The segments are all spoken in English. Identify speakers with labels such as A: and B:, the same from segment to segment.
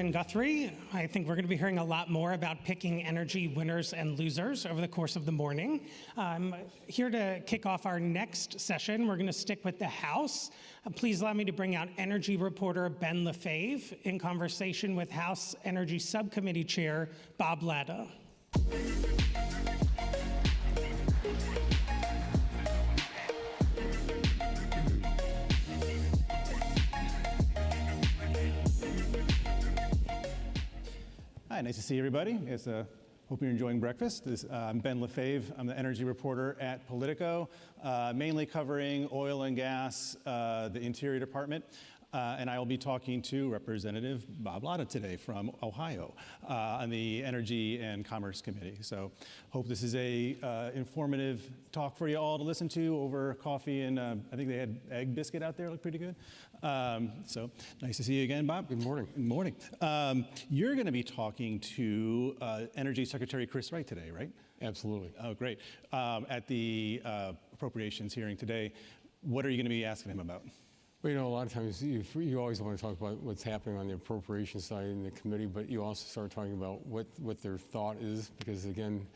A: Chairman Guthrie. I think we're going to be hearing a lot more about picking energy winners and losers over the course of the morning. Here to kick off our next session, we're going to stick with the House. Please allow me to bring out energy reporter Ben Lefebvre in conversation with House Energy Subcommittee Chair Bob Latta.
B: Hi, nice to see everybody. Hope you're enjoying breakfast. I'm Ben Lefebvre. I'm the energy reporter at Politico, mainly covering oil and gas, the Interior Department. And I will be talking to Representative Bob Latta today from Ohio on the Energy and Commerce Committee. So hope this is a informative talk for you all to listen to over coffee, and I think they had egg biscuit out there, looked pretty good. So nice to see you again, Bob.
C: Good morning.
B: Good morning. You're going to be talking to Energy Secretary Chris Wright today, right?
C: Absolutely.
B: Oh, great. At the appropriations hearing today, what are you going to be asking him about?
C: Well, you know, a lot of times you always want to talk about what's happening on the appropriation side in the committee, but you also start talking about what their thought is, because again,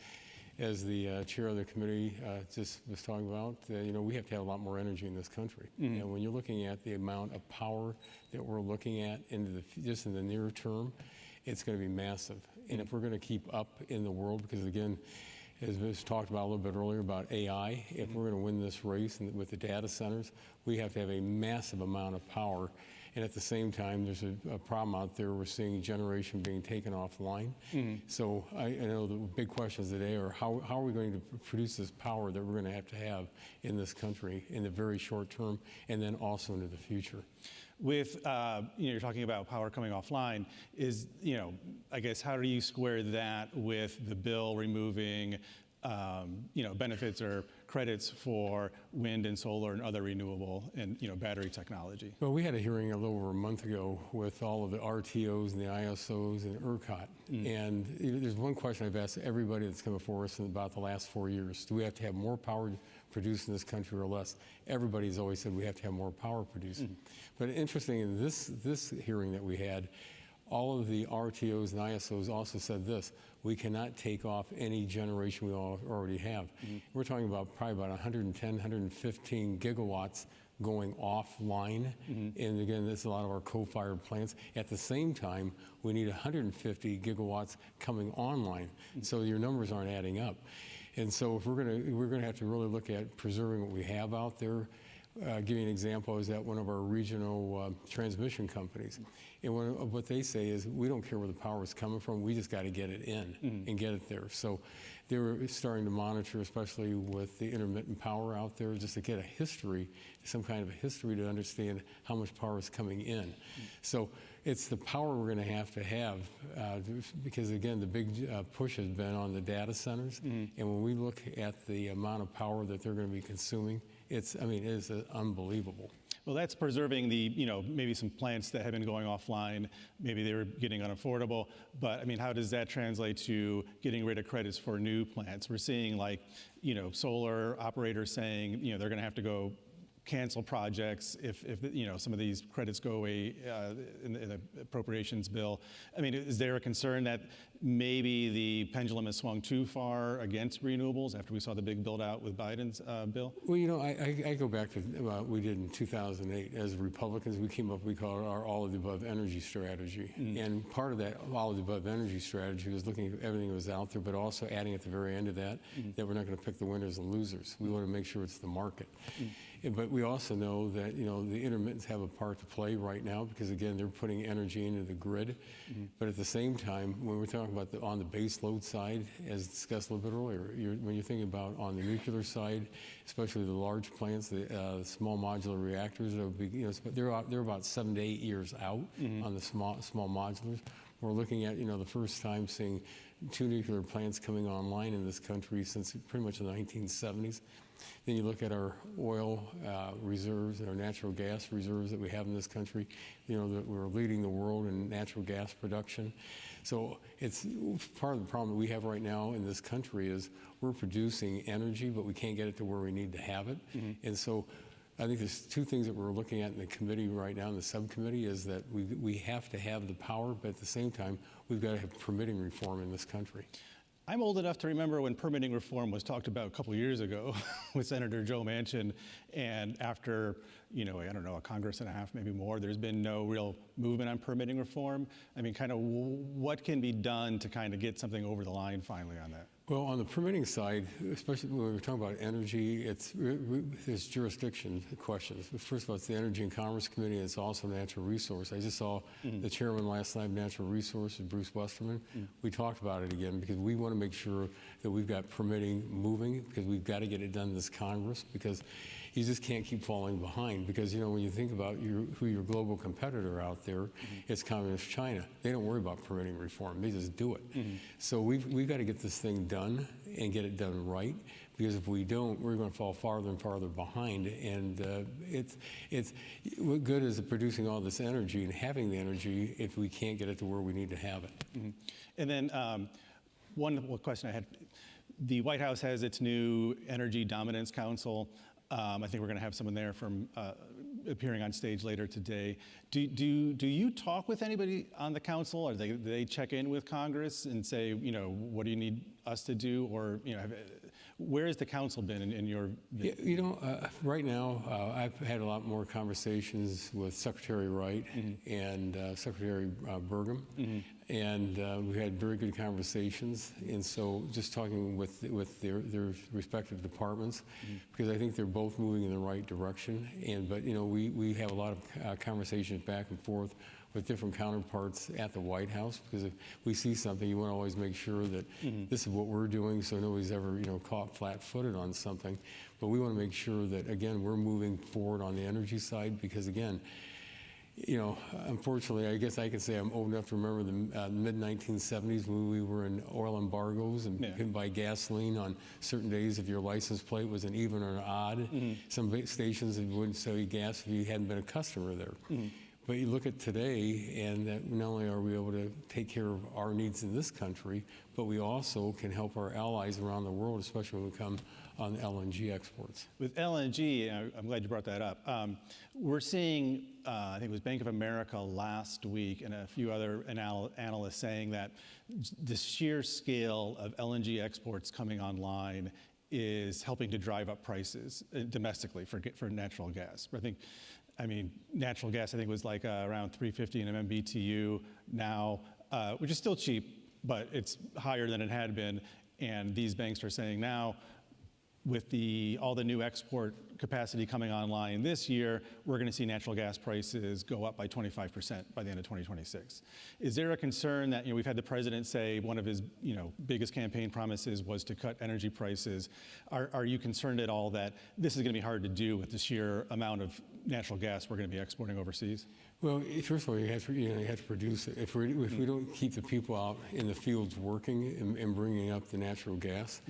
C: as the chair of the committee just was talking about, you know, we have to have a lot more energy in this country. Mm-hmm. And when you're looking at the amount of power that we're looking at just in the near term, it's going to be massive. And if we're going to keep up in the world, because again, as was talked about a little bit earlier about AI, if we're going to win this race with the data centers, we have to have a massive amount of power. And at the same time, there's a problem out there. We're seeing generation being taken offline. Mm-hmm. So I know the big questions today are how are we going to produce this power that we're going to have in this country in the very short term, and then also into the future.
B: With, you're talking about power coming offline, I guess, how do you square that with the bill removing, benefits or credits for wind and solar and other renewable and, battery technology?
C: Well, we had a hearing a little over a month ago with all of the RTOs and the ISOs and ERCOT. And there's one question I've asked everybody that's come before us in about the last 4 years. Do we have to have more power produced in this country or less? Everybody's always said we have to have more power produced. But interesting, in this hearing that we had, all of the RTOs and ISOs also said this: we cannot take off any generation we already have. We're talking about probably about 110, 115 gigawatts going offline. And again, this is a lot of our coal-fired plants. At the same time, we need 150 gigawatts coming online. So your numbers aren't adding up. And so if we're gonna have to really look at preserving what we have out there. Give you an example, I was at one of our regional transmission companies. And what they say is, we don't care where the power is coming from, we just got to get it in and get it there. So they were starting to monitor, especially with the intermittent power out there, just to get a history, some kind of a history to understand how much power is coming in. So it's the power we're going to have, because again, the big push has been on the data centers. And when we look at the amount of power that they're going to be consuming, it is unbelievable.
B: Well, that's preserving the, maybe some plants that have been going offline. Maybe they were getting unaffordable. But how does that translate to getting rid of credits for new plants? We're seeing solar operators saying, they're going to have to go cancel projects if some of these credits go away in the appropriations bill. Is there a concern that maybe the pendulum has swung too far against renewables after we saw the big build out with Biden's bill?
C: Well, I go back to what we did in 2008. As Republicans, we came up, we call it our all of the above energy strategy. And part of that all of the above energy strategy was looking at everything that was out there, but also adding at the very end of that, that we're not going to pick the winners and losers. We want to make sure it's the market. But we also know that, the intermittents have a part to play right now because, again, they're putting energy into the grid. But at the same time, when we're talking about on the base load side, as discussed a little bit earlier, when you're thinking about on the nuclear side, especially the large plants, the small modular reactors, they're about 7 to 8 years out on the small modulars. We're looking at, the first time seeing 2 nuclear plants coming online in this country since pretty much the 1970s. Then you look at our oil reserves and our natural gas reserves that we have in this country, that we're leading the world in natural gas production. So it's part of the problem that we have right now in this country is we're producing energy, but we can't get it to where we need to have it. And so I think there's two things that we're looking at in the committee right now, in the subcommittee, is that we have to have the power, but at the same time, we've got to have permitting reform in this country.
B: I'm old enough to remember when permitting reform was talked about a couple years ago with Senator Joe Manchin, and after, I don't know, a Congress and a half, maybe more, there's been no real movement on permitting reform. I mean, kind of what can be done to kind of get something over the line finally on that?
C: Well, on the permitting side, especially when we're talking about energy, there's jurisdiction questions. First of all, it's the Energy and Commerce Committee, and it's also natural resource. I just saw the chairman last night of Natural Resources, Bruce Westerman. We talked about it again because we want to make sure that we've got permitting moving, because we've got to get it done this Congress, because you just can't keep falling behind. Because when you think about who your global competitor out there, it's Communist China. They don't worry about permitting reform; they just do it. So we've got to get this thing done and get it done right, because if we don't, we're going to fall farther and farther behind. And what good is it producing all this energy and having the energy if we can't get it to where we need to have it?
B: And then one question I had: the White House has its new Energy Dominance Council. I think we're going to have someone there from appearing on stage later today. Do you talk with anybody on the council, or do they check in with Congress and say, what do you need us to do, or where has the council been in your?
C: Right now, I've had a lot more conversations with Secretary Wright and Secretary Burgum, and we had very good conversations. And so, just talking with their respective departments, because I think they're both moving in the right direction. But we have a lot of conversations back and forth with different counterparts at the White House, because if we see something, you want to always make sure that this is what we're doing, so nobody's ever caught flat-footed on something. But we want to make sure that, again, we're moving forward on the energy side, because again, unfortunately, I guess I can say I'm old enough to remember the mid-1970s when we were in oil embargoes and couldn't buy gasoline on certain days if your license plate was an even or an odd. Some stations wouldn't sell you gas if you hadn't been a customer there. But you look at today, and that not only are we able to take care of our needs in this country, but we also can help our allies around the world, especially when we come on LNG exports.
B: With LNG, I'm glad you brought that up. We're seeing, I think it was Bank of America last week and a few other analysts saying that the sheer scale of LNG exports coming online is helping to drive up prices domestically for natural gas. Natural gas, I think, was like around $3.50 an MMBTU now, which is still cheap, but it's higher than it had been. And these banks are saying now, with all the new export capacity coming online this year, we're going to see natural gas prices go up by 25% by the end of 2026. Is there a concern that, we've had the president say one of his, biggest campaign promises was to cut energy prices? Are you concerned at all that this is going to be hard to do with the sheer amount of natural gas we're going to be exporting overseas?
C: Well, first of all, you have to produce it. If we don't keep the people out in the fields working and bringing up the natural gas,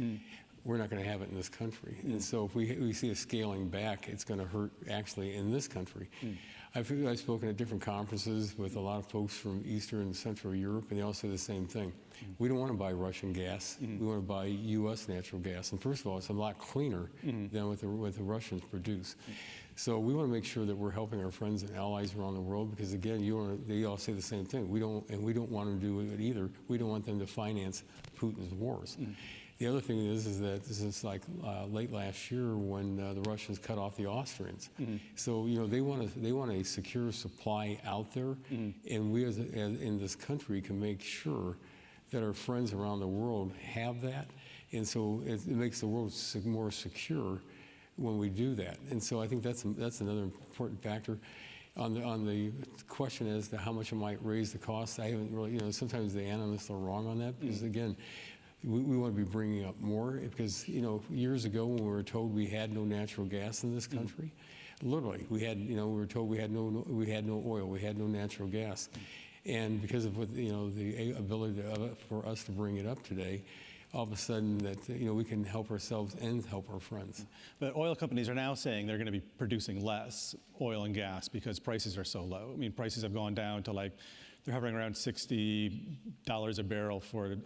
C: we're not going to have it in this country. And so if we see a scaling back, it's going to hurt actually in this country. I've spoken at different conferences with a lot of folks from Eastern and Central Europe, and they all say the same thing. We don't want to buy Russian gas. We want to buy U.S. natural gas. And first of all, it's a lot cleaner than what the Russians produce. So we want to make sure that we're helping our friends and allies around the world, because again, they all say the same thing. We don't want them to do it either. We don't want them to finance Putin's wars. The other thing is that this is like late last year when the Russians cut off the Austrians. So they want a secure supply out there, and we as in this country can make sure that our friends around the world have that, and so it makes the world more secure when we do that. And so I think that's another important factor. On the question as to how much it might raise the cost, I haven't really, sometimes the analysts are wrong on that, because again, we want to be bringing up more, because years ago when we were told we had no natural gas in this country, literally we were told we had no oil, we had no natural gas, and because of what the ability for us to bring it up today, all of a sudden that we can help ourselves and help our friends.
B: But oil companies are now saying they're going to be producing less oil and gas because prices are so low. I mean, prices have gone down to they're hovering around $60 a barrel for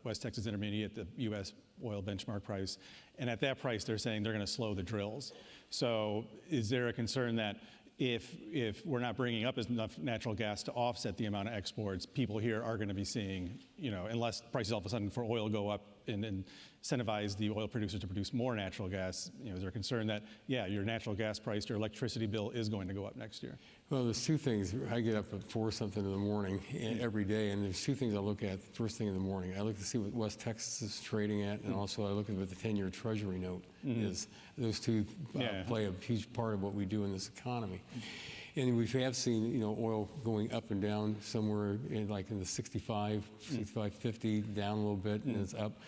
B: West Texas Intermediate, the U.S. oil benchmark price. And at that price, they're saying they're going to slow the drills. So is there a concern that if we're not bringing up enough natural gas to offset the amount of exports, people here are going to be seeing, unless prices all of a sudden for oil go up and incentivize the oil producers to produce more natural gas, is there a concern that, your natural gas price, your electricity bill is going to go up next year?
C: Well, there's two things. I get up at 4 something in the morning every day, and there's two things I look at first thing in the morning. I look to see what West Texas is trading at, and also I look at what the 10-year Treasury note is. Those two play a huge part of what we do in this economy. And we have seen, oil going up and down somewhere in the 65, 50, down a little bit, and it's up.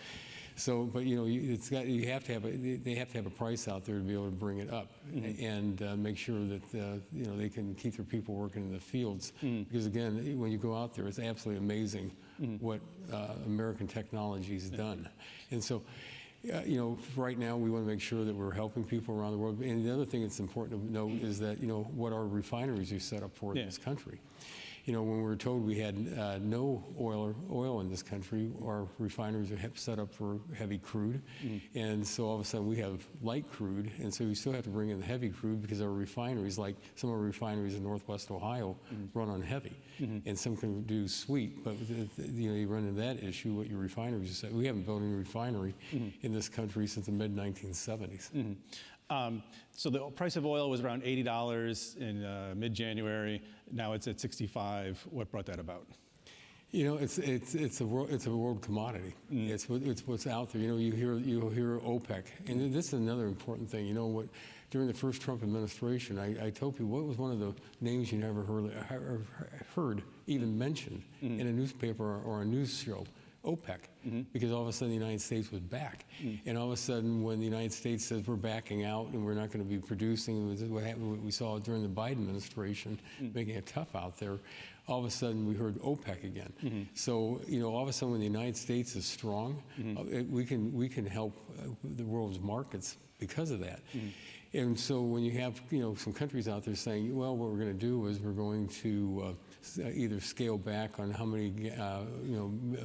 C: So, but they have to have a price out there to be able to bring it up and make sure that they can keep their people working in the fields. Because again, when you go out there, it's absolutely amazing what American technology has done. And so, right now we want to make sure that we're helping people around the world. And the other thing that's important to note is that what our refineries are set up for in this country. When we were told we had no oil in this country, our refineries are set up for heavy crude. And so all of a sudden we have light crude, and so we still have to bring in the heavy crude because our refineries, like some of our refineries in Northwest Ohio, run on heavy. And some can do sweet, but you run into that issue, what your refineries are set. We haven't built any refinery in this country since the mid-1970s.
B: So the price of oil was around $80 in mid-January. Now it's at 65. What brought that about?
C: It's a world commodity. It's what's out there. You hear OPEC, and this is another important thing. During the first Trump administration, I told people what was one of the names you never heard even mentioned in a newspaper or a news show. OPEC, because all of a sudden the United States was back. And all of a sudden when the United States says we're backing out and we're not going to be producing, what happened, what we saw during the Biden administration, making it tough out there, all of a sudden we heard OPEC again. So, all of a sudden when the United States is strong, we can help the world's markets because of that. And so when you have, some countries out there saying, well, what we're going to do is we're going to either scale back on how many, a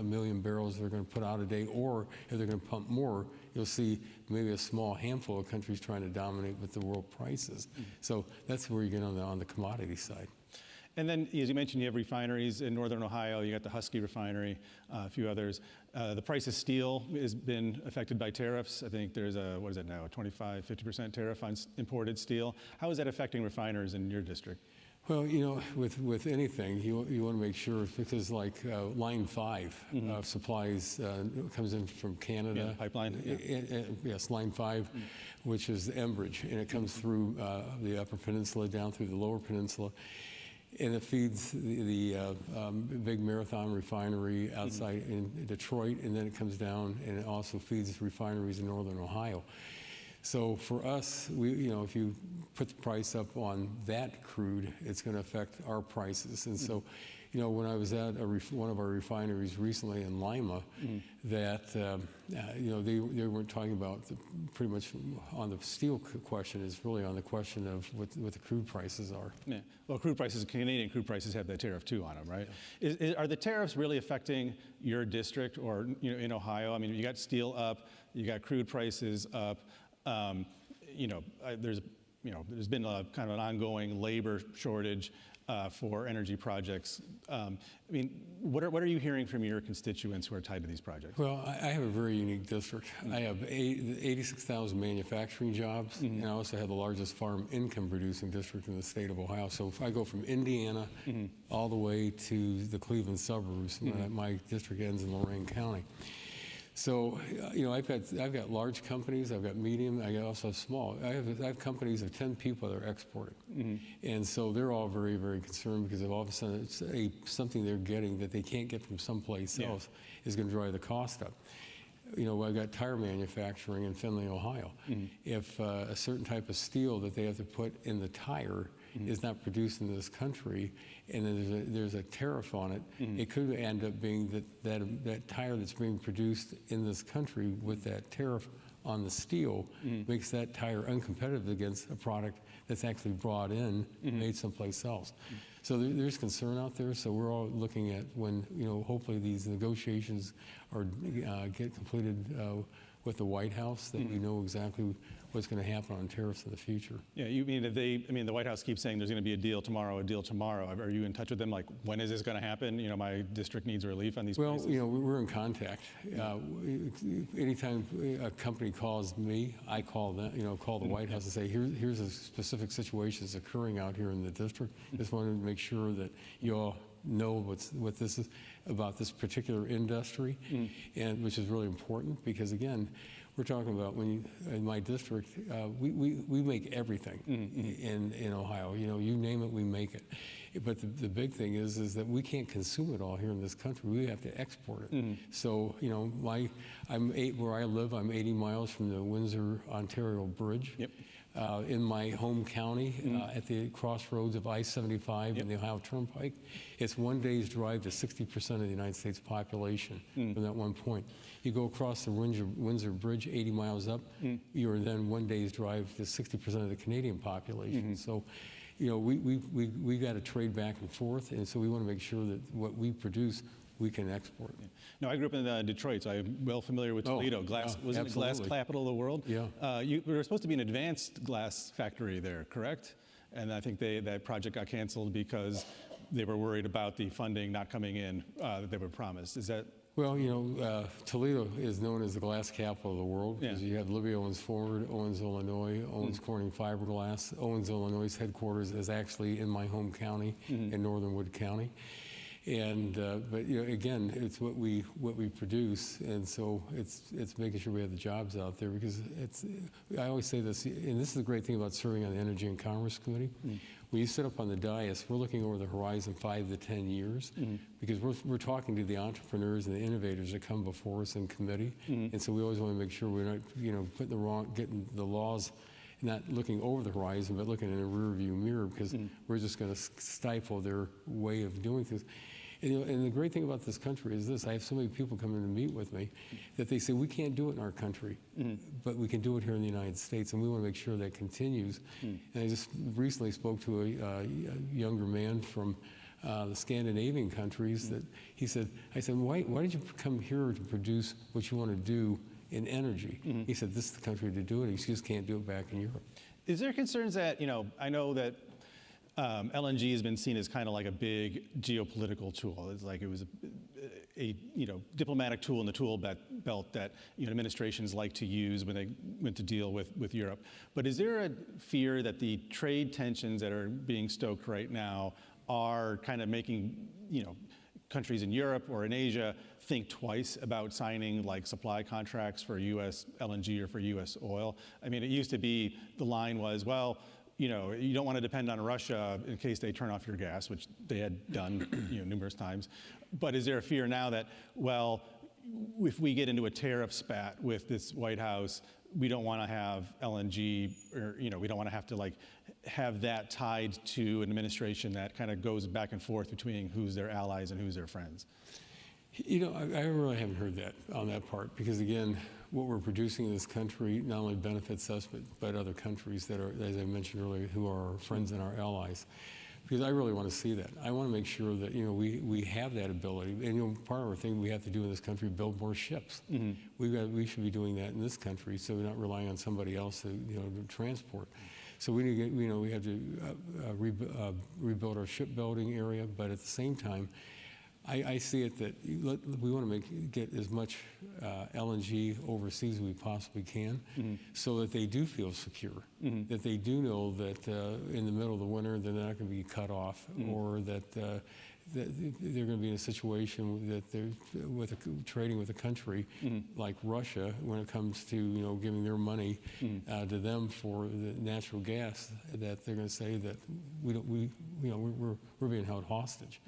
C: million barrels they're going to put out a day, or if they're going to pump more, you'll see maybe a small handful of countries trying to dominate with the world prices. So that's where you get on the commodity side.
B: And then, as you mentioned, you have refineries in Northern Ohio. You got the Husky refinery, a few others. The price of steel has been affected by tariffs. I think there's a 25, 50% tariff on imported steel. How is that affecting refiners in your district?
C: Well, with anything, you want to make sure, because like Line 5 supplies comes in from Canada.
B: Yeah, pipeline?
C: Yes, Line 5, which is Enbridge, and it comes through the Upper Peninsula down through the Lower Peninsula. And it feeds the big Marathon refinery outside in Detroit, and then it comes down and it also feeds refineries in Northern Ohio. So for us, if you put the price up on that crude, it's going to affect our prices. And so, when I was at one of our refineries recently in Lima, that they weren't talking about pretty much on the steel question. Is really on the question of what the crude prices are.
B: Yeah. Well, Canadian crude prices have that tariff too on them, right? Are the tariffs really affecting your district or in Ohio? I mean, you got steel up, you got crude prices up. There's been a kind of an ongoing labor shortage for energy projects. What are you hearing from your constituents who are tied to these projects?
C: Well, I have a very unique district. I have 86,000 manufacturing jobs, and I also have the largest farm income producing district in the state of Ohio. So if I go from Indiana all the way to the Cleveland suburbs, my district ends in Lorain County. So, I've got large companies, I've got medium, I also have small. I have companies of 10 people that are exporting. And so they're all very, very concerned because of all of a sudden it's something they're getting that they can't get from someplace else is going to drive the cost up. I've got tire manufacturing in Findlay, Ohio. If a certain type of steel that they have to put in the tire is not produced in this country, and then there's a tariff on it, it could end up being that tire that's being produced in this country with that tariff on the steel makes that tire uncompetitive against a product that's actually brought in, made someplace else. So there's concern out there. So we're all looking at when, hopefully these negotiations get completed with the White House that we know exactly what's going to happen on tariffs in the future.
B: Yeah, you mean if the White House keeps saying there's going to be a deal tomorrow. Are you in touch with them? Like, when is this going to happen? My district needs relief on these places.
C: Well, we're in contact. Anytime a company calls me, I call them, call the White House and say, here's a specific situation that's occurring out here in the district. Just wanted to make sure that you all know what this is about this particular industry, and which is really important because, again, we're talking about in my district, we make everything in Ohio. You name it, we make it. But the big thing is that we can't consume it all here in this country. We have to export it. So where I live, I'm 80 miles from the Windsor, Ontario Bridge.
B: Yep.
C: In my home county, at the crossroads of I-75 and the Ohio Turnpike. It's one day's drive to 60% of the United States population from that one point. You go across the Windsor Bridge 80 miles up, you're then one day's drive to 60% of the Canadian population. So, we got to trade back and forth, and so we want to make sure that what we produce, we can export.
B: Yeah. No, I grew up in Detroit, so I'm well familiar with Toledo. Wasn't it glass capital of the world?
C: Yeah.
B: We were supposed to be an advanced glass factory there, correct? And I think that project got canceled because they were worried about the funding not coming in that they were promised. Is that?
C: Well, Toledo is known as the glass capital of the world because you have Libby Owens Ford, Owens, Illinois, Owens Corning Fiberglass. Owens, Illinois' headquarters is actually in my home county in Northern Wood County. And but again, it's what we produce, and so it's making sure we have the jobs out there because I always say this, and this is the great thing about serving on the Energy and Commerce Committee. When you sit up on the dais, we're looking over the horizon 5 to 10 years because we're talking to the entrepreneurs and the innovators that come before us in committee, and so we always want to make sure we're not getting the laws. Not looking over the horizon, but looking in a rear-view mirror because we're just going to stifle their way of doing things. And the great thing about this country is this. I have so many people coming to meet with me that they say, we can't do it in our country, but we can do it here in the United States, and we want to make sure that continues. And I just recently spoke to a younger man from the Scandinavian countries that I said, why did you come here to produce what you want to do in energy? He said, this is the country to do it. You just can't do it back in Europe.
B: Is there concerns that, I know that LNG has been seen as kind of like a big geopolitical tool. It's like it was a diplomatic tool in the tool belt that administrations like to use when they went to deal with Europe. But is there a fear that the trade tensions that are being stoked right now are kind of making, countries in Europe or in Asia think twice about signing like supply contracts for U.S. LNG or for U.S. oil? I mean, it used to be, the line was, well, you don't want to depend on Russia in case they turn off your gas, which they had done numerous times. But is there a fear now that, well, if we get into a tariff spat with this White House, we don't want to have LNG, or we don't want to have to have that tied to an administration that kind of goes back and forth between who's their allies and who's their friends?
C: I really haven't heard that on that part because, again, what we're producing in this country not only benefits us, but other countries that are, as I mentioned earlier, who are our friends and our allies. Because I really want to see that. I want to make sure that we have that ability. And part of our thing we have to do in this country, build more ships. We should be doing that in this country, so we're not relying on somebody else to transport. So we need to we have to rebuild our shipbuilding area, but at the same time, I see it that we want to get as much LNG overseas as we possibly can, so that they do feel secure, that they do know that in the middle of the winter they're not going to be cut off, or that they're going to be in a situation that they're trading with a country like Russia when it comes to giving their money to them for the natural gas, that they're going to say that we're being held hostage.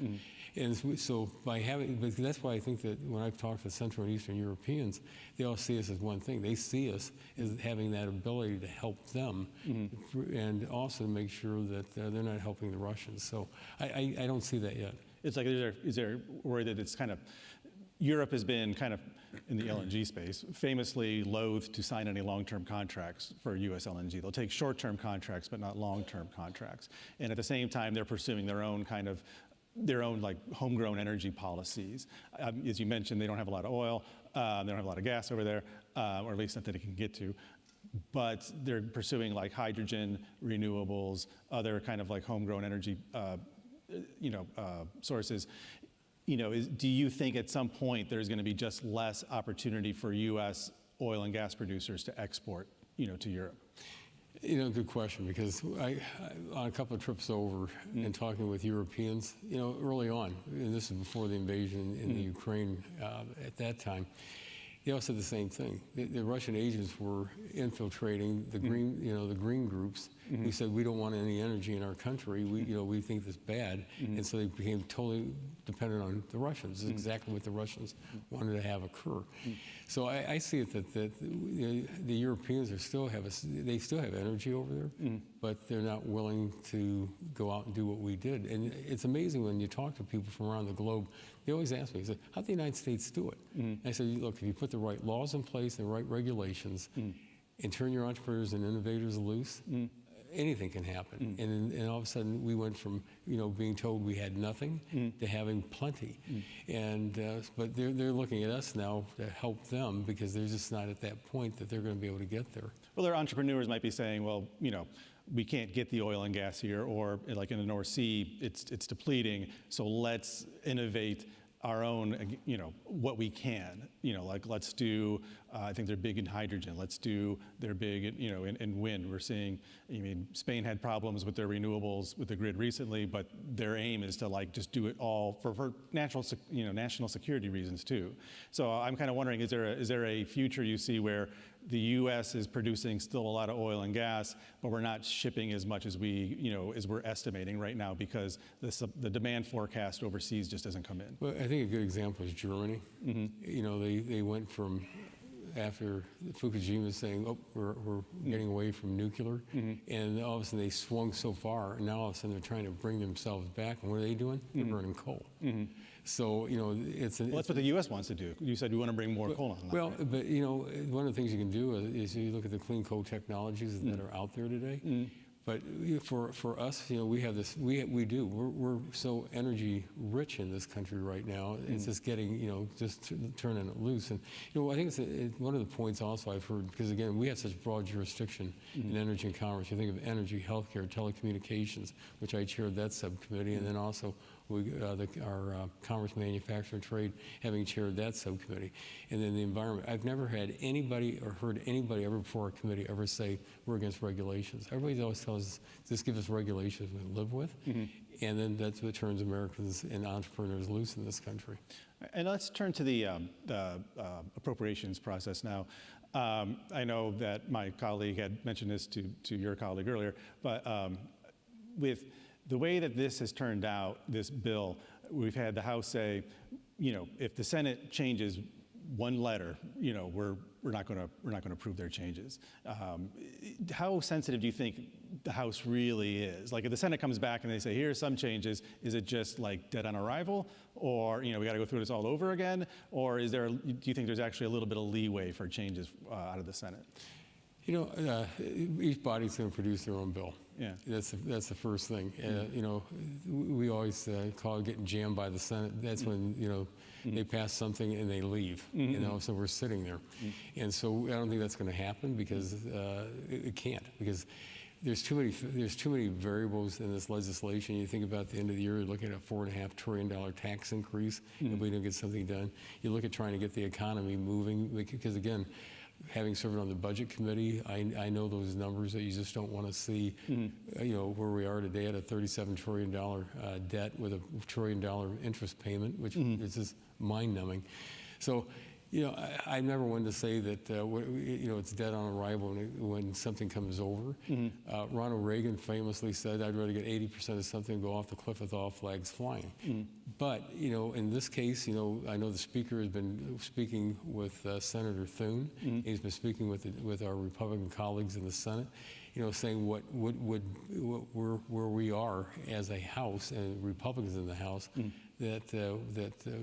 C: And so by but that's why I think that when I've talked to Central and Eastern Europeans, they all see us as one thing. They see us as having that ability to help them, and also make sure that they're not helping the Russians. So I don't see that yet.
B: It's like, is there worry that it's kind of, Europe has been kind of, in the LNG space, famously loath to sign any long-term contracts for U.S. LNG. They'll take short-term contracts, but not long-term contracts. And at the same time, they're pursuing their own kind of their own like homegrown energy policies. As you mentioned, they don't have a lot of oil, they don't have a lot of gas over there, or at least not that it can get to. But they're pursuing like hydrogen, renewables, other kind of like homegrown energy, sources. Do you think at some point there's going to be just less opportunity for U.S. oil and gas producers to export, to Europe?
C: Good question, because I on a couple of trips over and talking with Europeans, early on, and this is before the invasion in the Ukraine at that time, they all said the same thing. The Russian agents were infiltrating the green groups who said, we don't want any energy in our country. We think this bad. And so they became totally dependent on the Russians. This is exactly what the Russians wanted to have occur. So I see it that the Europeans still have energy over there, but they're not willing to go out and do what we did. And it's amazing when you talk to people from around the globe, they always ask me, they say, how'd the United States do it? And I said, look, if you put the right laws in place, the right regulations, and turn your entrepreneurs and innovators loose, anything can happen. And all of a sudden, we went from being told we had nothing to having plenty. And but they're looking at us now to help them, because they're just not at that point that they're going to be able to get there.
B: Well, their entrepreneurs might be saying, well, we can't get the oil and gas here, or like in the North Sea, it's depleting, so let's innovate our own, what we can, like let's do, I think they're big in hydrogen, they're big, in wind. We're seeing, Spain had problems with their renewables with the grid recently, but their aim is to like just do it all for national security reasons too. So I'm kind of wondering, is there a future you see where the U.S. is producing still a lot of oil and gas, but we're not shipping as much as as we're estimating right now, because the demand forecast overseas just doesn't come in?
C: Well, I think a good example is Germany. They went from, after Fukushima, saying, oh, we're getting away from nuclear, and all of a sudden they swung so far, and now all of a sudden they're trying to bring themselves back, and what are they doing? They're burning coal. So, that's
B: what the U.S. wants to do. You said we want to bring more coal on.
C: Well, but, one of the things you can do is you look at the clean coal technologies that are out there today. But for us, we have this, we do. We're so energy rich in this country right now. It's just getting, just turning it loose. And, I think it's one of the points also I've heard, because again, we have such broad jurisdiction in energy and commerce. You think of energy, healthcare, telecommunications, which I chaired that subcommittee, and then also our Commerce, Manufacturing, Trade, having chaired that subcommittee. And then the environment. I've never had anybody or heard anybody ever before a committee ever say we're against regulations. Everybody always tells us, just give us regulations we live with. And then that's what turns Americans and entrepreneurs loose in this country.
B: And let's turn to the appropriations process now. I know that my colleague had mentioned this to your colleague earlier, but with the way that this has turned out, this bill, we've had the House say, if the Senate changes one letter, we're not going to approve their changes. How sensitive do you think the House really is? Like, if the Senate comes back and they say, here's some changes, is it just like dead on arrival, or we got to go through this all over again, or do you think there's actually a little bit of leeway for changes out of the Senate?
C: Each body's going to produce their own bill.
B: Yeah,
C: that's the first thing. We always call it getting jammed by the Senate. That's when they pass something and they leave. So we're sitting there, and so I don't think that's going to happen, because it can't, because there's too many variables in this legislation. You think about the end of the year, you're looking at a $4.5 trillion tax increase if we don't get something done. You look at trying to get the economy moving, because again, having served on the budget committee, I know those numbers that you just don't want to see, where we are today at a $37 trillion debt with a $1 trillion interest payment, which is just mind-numbing. So, I never wanted to say that, it's dead on arrival when something comes over. Ronald Reagan famously said, I'd rather get 80% of something go off the cliff with all flags flying. But, in this case, I know the Speaker has been speaking with Senator Thune. He's been speaking with our Republican colleagues in the Senate, saying where we are as a House and Republicans in the House, that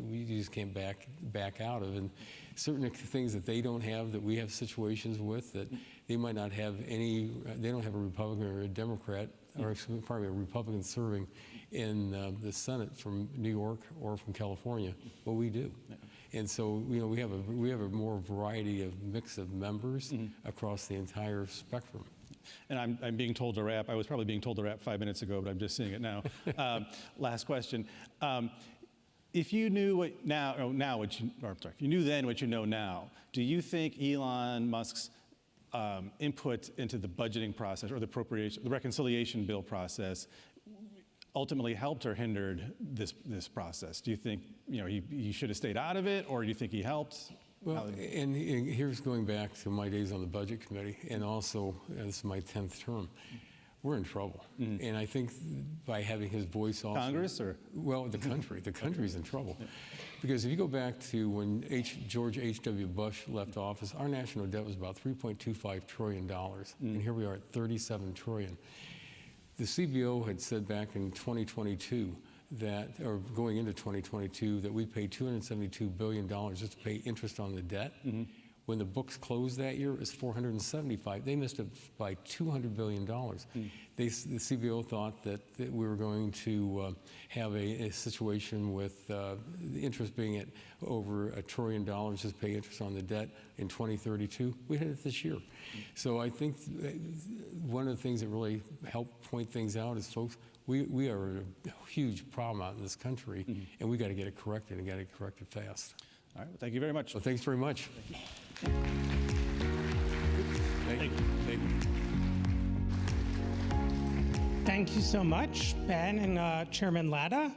C: we just can't back out of. And certain things that they don't have, that we have situations with, that they might not have they don't have a Republican or a Democrat, or pardon me, a Republican serving in the Senate from New York or from California, but we do. And so, you know, we have a more variety of mix of members across the entire spectrum.
B: And I'm being told to wrap. I was probably being told to wrap 5 minutes ago, but I'm just seeing it now. Last question. If you knew what if you knew then what you know now, do you think Elon Musk's input into the budgeting process or the reconciliation bill process ultimately helped or hindered this process? Do you think, you know, he should have stayed out of it, or do you think he helped?
C: Well, and here's going back to my days on the Budget Committee, and also this is my 10th term. We're in trouble, and I think by having his voice off
B: Congress, or
C: well, the country's in trouble, because if you go back to when George H.W. Bush left office, our national debt was about $3.25 trillion, and here we are at $37 trillion. The CBO had said back in 2022 or going into 2022, that we paid $272 billion just to pay interest on the debt. When the books closed that year, it was $475. They missed it by $200 billion. The CBO thought that we were going to have a situation with the interest being at over $1 trillion just to pay interest on the debt in 2032. We hit it this year. So I think one of the things that really helped point things out is, folks, we are a huge problem out in this country, and we got to get it corrected, and got to get it corrected fast.
B: all right. Well, thank you very much.
C: Well, thanks very much. Thank you.
A: Thank you so much, Ben and Chairman Latta.